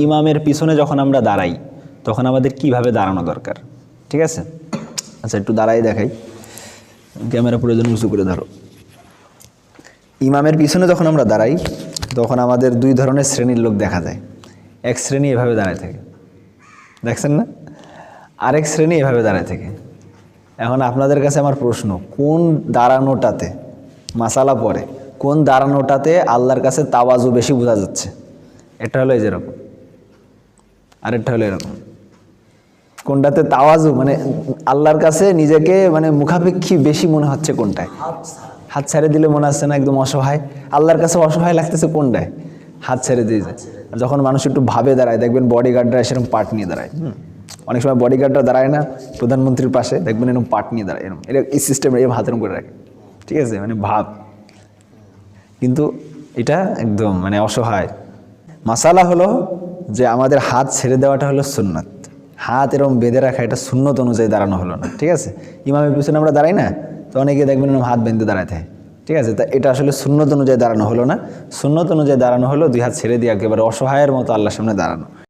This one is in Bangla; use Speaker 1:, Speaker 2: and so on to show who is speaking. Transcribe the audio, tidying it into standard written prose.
Speaker 1: ইমামের পিছনে যখন আমরা দাঁড়াই তখন আমাদের কিভাবে দাঁড়ানো দরকার, ঠিক আছে? আচ্ছা, একটু দাঁড়াই দেখাই, ক্যামেরা প্রয়োজন উঁচু করে ধরো। ইমামের পিছনে যখন আমরা দাঁড়াই তখন আমাদের দুই ধরনের শ্রেণীর লোক দেখা যায়। এক শ্রেণী এভাবে দাঁড়ায় থাকে, দেখছেন না? আরেক শ্রেণী এভাবে দাঁড়ায় থাকে। এখন আপনাদের কাছে আমার প্রশ্ন, কোন দাঁড়ানোটাতে মাসালা পড়ে, কোন দাঁড়ানোটাতে আল্লাহর কাছে তাওয়াজু বেশি বোঝা যাচ্ছে? এটা হলো এই যেরকম, আরেকটা হলো এরকম। কোনটাতে তাওয়াজু মানে আল্লাহর কাছে নিজেকে মানে মুখাপেক্ষী বেশি মনে হচ্ছে কোনটায়? হাত ছেড়ে দিলে মনে হচ্ছে না একদম অসহায়? আল্লাহর কাছে অসহায় লাগতেছে কোনটায়? হাত ছেড়ে দিয়ে যায়। যখন মানুষ একটু ভাবে দাঁড়ায়, দেখবেন বডিগার্ডরা সেরকম পাট নিয়ে দাঁড়ায়। অনেক সময় বডিগার্ডরা দাঁড়ায় না প্রধানমন্ত্রীর পাশে, দেখবেন এরকম পাট নিয়ে দাঁড়ায়, এরকম এই সিস্টেম এরকম হাতের করে রাখে, ঠিক আছে? মানে ভাব, কিন্তু এটা একদম মানে অসহায়। মাসালা হলো যে আমাদের হাত ছেড়ে দেওয়াটা হলো সুন্নাত, হাত এরকম বেঁধে রাখা এটা সুন্নত অনুযায়ী দাঁড়ানো হলো না, ঠিক আছে? ইমামের পিছনে আমরা দাঁড়াই না, তো অনেকে দেখবেন এরকম হাত বেঁধে দাঁড়াতে হয়, ঠিক আছে? তা এটা আসলে সুন্নত অনুযায়ী দাঁড়ানো হলো না। সুন্নত অনুযায়ী দাঁড়ানো হলো দুই হাত ছেড়ে দিয়ে একেবারে অসহায়ের মতো আল্লাহর সামনে দাঁড়ানো।